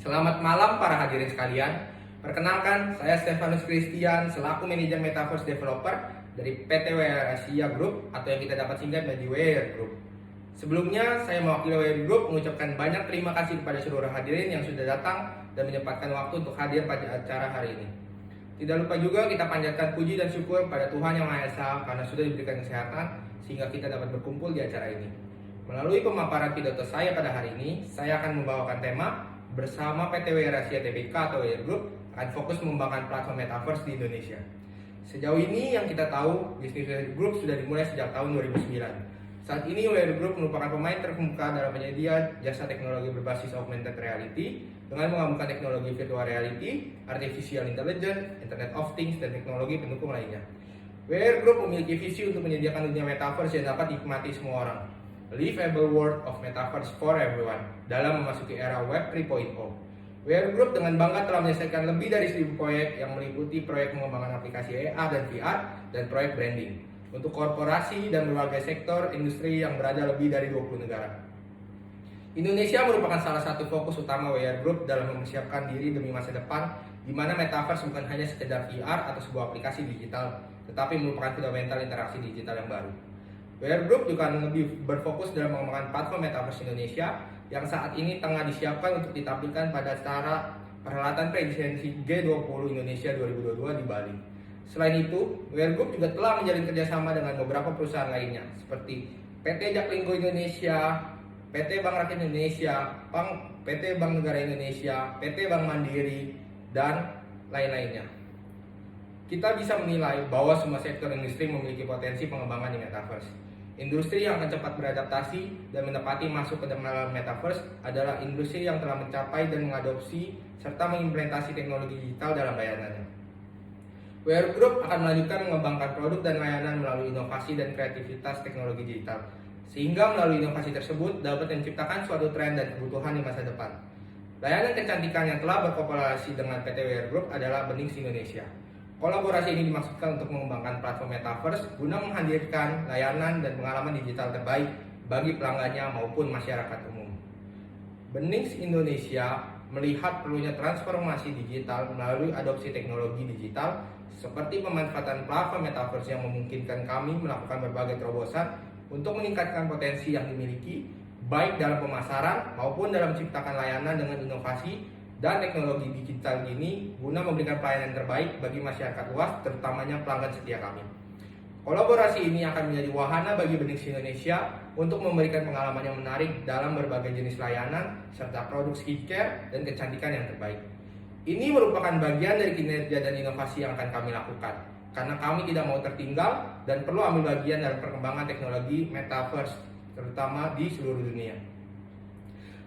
Selamat malam para hadirin sekalian. Perkenalkan, saya Stefanus Christian selaku manajer Metaverse Developer dari PT WR Asia Group atau yang kita dapat singkat menjadi WR Group. Sebelumnya, saya mewakili WR Group mengucapkan banyak terima kasih kepada seluruh hadirin yang sudah datang dan menyempatkan waktu untuk hadir pada acara hari ini. Tidak lupa juga kita panjatkan puji dan syukur pada Tuhan Yang Maha Esa karena sudah diberikan kesehatan sehingga kita dapat berkumpul di acara ini. Melalui pemaparan pidato saya pada hari ini, saya akan membawakan tema bersama PT WR Asia Tbk atau WR Group akan fokus mengembangkan platform Metaverse di Indonesia. Sejauh ini yang kita tahu, bisnis WR Group sudah dimulai sejak tahun 2009. Saat ini WR Group merupakan pemain terkemuka dalam penyedia jasa teknologi berbasis augmented reality dengan menggabungkan teknologi virtual reality, artificial intelligence, Internet of Things, dan teknologi pendukung lainnya. WR Group memiliki visi untuk menyediakan dunia Metaverse yang dapat dinikmati semua orang. Livable world of Metaverse for everyone dalam memasuki era Web 3.0. WR Group dengan bangga telah menyelesaikan lebih dari 1000 proyek yang meliputi proyek pengembangan aplikasi AR dan VR dan proyek branding untuk korporasi dan berbagai sektor industri yang berada lebih dari 20 negara. Indonesia merupakan salah satu fokus utama WR Group dalam mempersiapkan diri demi masa depan di mana Metaverse bukan hanya sekedar VR atau sebuah aplikasi digital, tetapi merupakan fundamental interaksi digital yang baru. WR Group juga lebih berfokus dalam mengembangkan platform Metaverse Indonesia yang saat ini tengah disiapkan untuk ditampilkan pada acara perhelatan presidensi G20 Indonesia 2022 di Bali. Selain itu, WR Group juga telah menjalin kerjasama dengan beberapa perusahaan lainnya seperti PT Jaklinggo Indonesia, PT Bank Rakyat Indonesia, PT Bank Negara Indonesia, PT Bank Mandiri, dan lain-lainnya. Kita bisa menilai bahwa semua sektor industri memiliki potensi pengembangan di Metaverse. Industri yang akan cepat beradaptasi dan menepati masuk ke dalam Metaverse adalah industri yang telah mencapai dan mengadopsi serta mengimplementasi teknologi digital dalam layanannya. WR Group akan melanjutkan mengembangkan produk dan layanan melalui inovasi dan kreativitas teknologi digital, sehingga melalui inovasi tersebut dapat menciptakan suatu tren dan kebutuhan di masa depan. Layanan kecantikan yang telah berkolaborasi dengan PT WR Group adalah Benings Indonesia. Kolaborasi ini dimaksudkan untuk mengembangkan platform Metaverse guna menghadirkan layanan dan pengalaman digital terbaik bagi pelanggannya maupun masyarakat umum. Benings Indonesia melihat perlunya transformasi digital melalui adopsi teknologi digital seperti pemanfaatan platform Metaverse yang memungkinkan kami melakukan berbagai terobosan untuk meningkatkan potensi yang dimiliki baik dalam pemasaran maupun dalam menciptakan layanan dengan inovasi dan teknologi digital ini guna memberikan pelayanan terbaik bagi masyarakat luas, terutamanya pelanggan setia kami. Kolaborasi ini akan menjadi wahana bagi Benings Indonesia untuk memberikan pengalaman yang menarik dalam berbagai jenis layanan serta produk skincare dan kecantikan yang terbaik. Ini merupakan bagian dari kinerja dan inovasi yang akan kami lakukan, karena kami tidak mau tertinggal dan perlu ambil bagian dalam perkembangan teknologi Metaverse, terutama di seluruh dunia.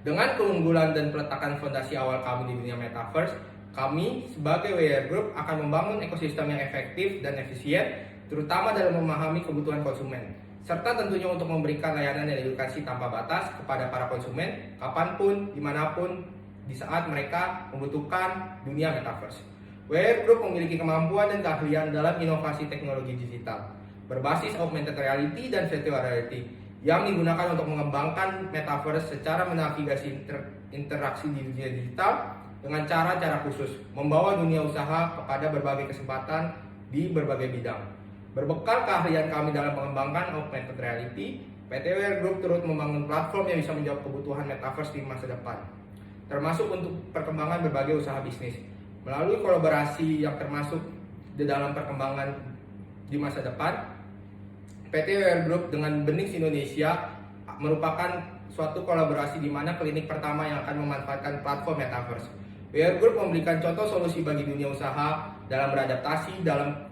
Dengan keunggulan dan peletakan fondasi awal kami di dunia Metaverse, kami sebagai WR Group akan membangun ekosistem yang efektif dan efisien, terutama dalam memahami kebutuhan konsumen, serta tentunya untuk memberikan layanan dan edukasi tanpa batas kepada para konsumen, kapanpun, dimanapun, di saat mereka membutuhkan dunia Metaverse. WR Group memiliki kemampuan dan keahlian dalam inovasi teknologi digital, berbasis augmented reality dan virtual reality, yang digunakan untuk mengembangkan Metaverse secara menavigasi interaksi di dunia digital dengan cara-cara khusus, membawa dunia usaha kepada berbagai kesempatan di berbagai bidang. Berbekal keahlian kami dalam mengembangkan augmented reality, PT WR Group turut membangun platform yang bisa menjawab kebutuhan Metaverse di masa depan, termasuk untuk perkembangan berbagai usaha bisnis. Melalui kolaborasi yang termasuk di dalam perkembangan di masa depan, PT WR Group dengan Benings Indonesia merupakan suatu kolaborasi di mana klinik pertama yang akan memanfaatkan platform Metaverse. WR Group memberikan contoh solusi bagi dunia usaha dalam beradaptasi dalam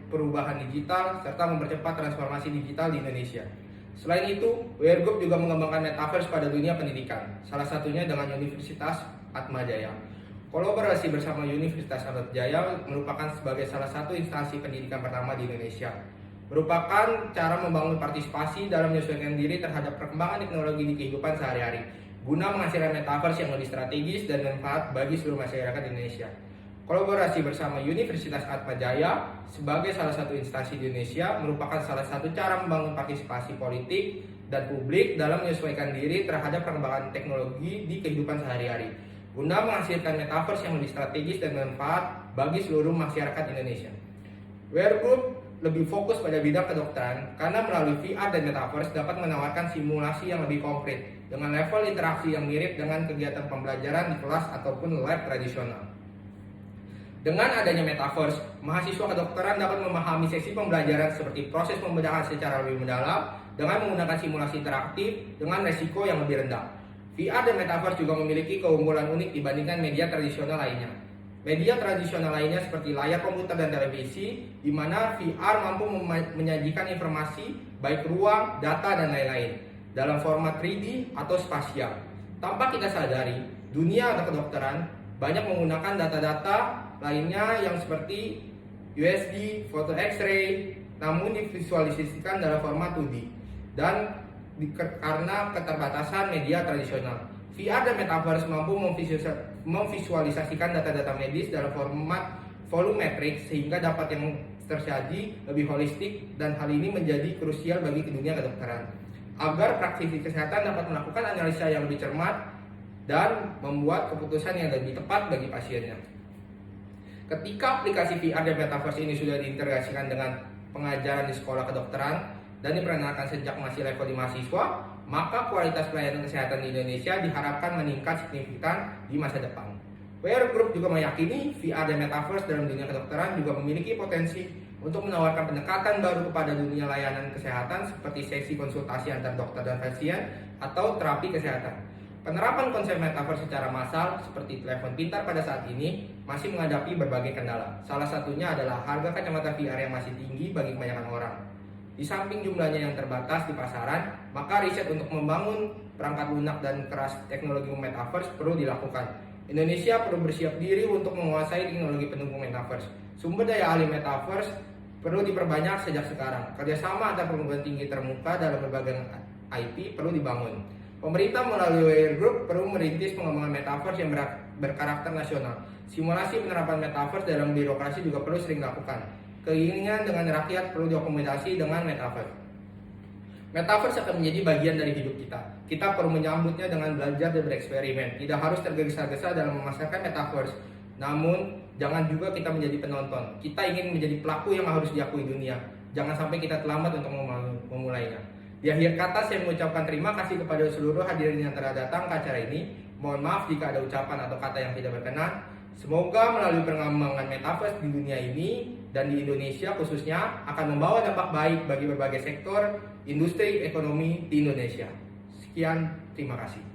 perubahan digital serta mempercepat transformasi digital di Indonesia. Selain itu, WR Group juga mengembangkan Metaverse pada dunia pendidikan, salah satunya dengan Universitas Atmajaya. Kolaborasi bersama Universitas Atmajaya merupakan sebagai salah satu instansi pendidikan pertama di Indonesia, merupakan cara membangun partisipasi dalam menyesuaikan diri terhadap perkembangan teknologi di kehidupan sehari-hari, guna menghasilkan Metaverse yang lebih strategis dan bermanfaat bagi seluruh masyarakat Indonesia. Kolaborasi bersama Universitas Atmajaya sebagai salah satu instansi di Indonesia merupakan salah satu cara membangun partisipasi politik dan publik dalam menyesuaikan diri terhadap perkembangan teknologi di kehidupan sehari-hari, guna menghasilkan metaverse yang lebih strategis dan bermanfaat bagi seluruh masyarakat Indonesia. WR Group lebih fokus pada bidang kedokteran karena melalui VR dan metaverse dapat menawarkan simulasi yang lebih konkret dengan level interaksi yang mirip dengan kegiatan pembelajaran di kelas ataupun lab tradisional. Dengan adanya metaverse, mahasiswa kedokteran dapat memahami sesi pembelajaran seperti proses pembedahan secara lebih mendalam dengan menggunakan simulasi interaktif dengan resiko yang lebih rendah. VR dan metaverse juga memiliki keunggulan unik dibandingkan media tradisional lainnya. Media tradisional lainnya seperti layar komputer dan televisi, di mana VR mampu menyajikan informasi baik ruang, data, dan lain-lain dalam format 3D atau spasial. Tanpa kita sadari, dunia atau kedokteran banyak menggunakan data-data lainnya yang seperti USD, foto X-ray, namun divisualisasikan dalam format 2D dan karena keterbatasan media tradisional. VR dan metaverse mampu memvisualisasikan data-data medis dalam format volumetric sehingga dapat yang tersaji lebih holistik, dan hal ini menjadi krusial bagi dunia kedokteran agar praktisi kesehatan dapat melakukan analisa yang lebih cermat dan membuat keputusan yang lebih tepat bagi pasiennya. Ketika aplikasi VR dan metaverse ini sudah diintegrasikan dengan pengajaran di sekolah kedokteran dan diperkenalkan sejak masih level di mahasiswa, maka kualitas pelayanan kesehatan di Indonesia diharapkan meningkat signifikan di masa depan. WR Group juga meyakini VR dan metaverse dalam dunia kedokteran juga memiliki potensi untuk menawarkan pendekatan baru kepada dunia layanan kesehatan seperti sesi konsultasi antar dokter dan pasien atau terapi kesehatan. Penerapan konsep metaverse secara massal seperti telepon pintar pada saat ini masih menghadapi berbagai kendala. Salah satunya adalah harga kacamata VR yang masih tinggi bagi kebanyakan orang. Di samping jumlahnya yang terbatas di pasaran, maka riset untuk membangun perangkat lunak dan keras teknologi metaverse perlu dilakukan. Indonesia perlu bersiap diri untuk menguasai teknologi pendukung metaverse. Sumber daya ahli metaverse perlu diperbanyak sejak sekarang. Kerjasama antar perguruan tinggi termuka dalam berbagai IT perlu dibangun. Pemerintah melalui WR Group perlu merintis pengembangan metaverse yang berkarakter nasional. Simulasi penerapan metaverse dalam birokrasi juga perlu sering dilakukan. Keinginan dengan rakyat perlu diakomodasi dengan metaverse. Metaverse akan menjadi bagian dari hidup kita. Kita perlu menyambutnya dengan belajar dan bereksperimen. Tidak harus tergesa-gesa dalam memasarkan metaverse. Namun, jangan juga kita menjadi penonton. Kita ingin menjadi pelaku yang harus diakui dunia. Jangan sampai kita terlambat untuk memulainya. Di akhir kata, saya mengucapkan terima kasih kepada seluruh hadirin yang telah datang ke acara ini. Mohon maaf jika ada ucapan atau kata yang tidak berkenan. Semoga melalui pengembangan metaverse di dunia ini dan di Indonesia khususnya akan membawa dampak baik bagi berbagai sektor industri ekonomi di Indonesia. Sekian, terima kasih.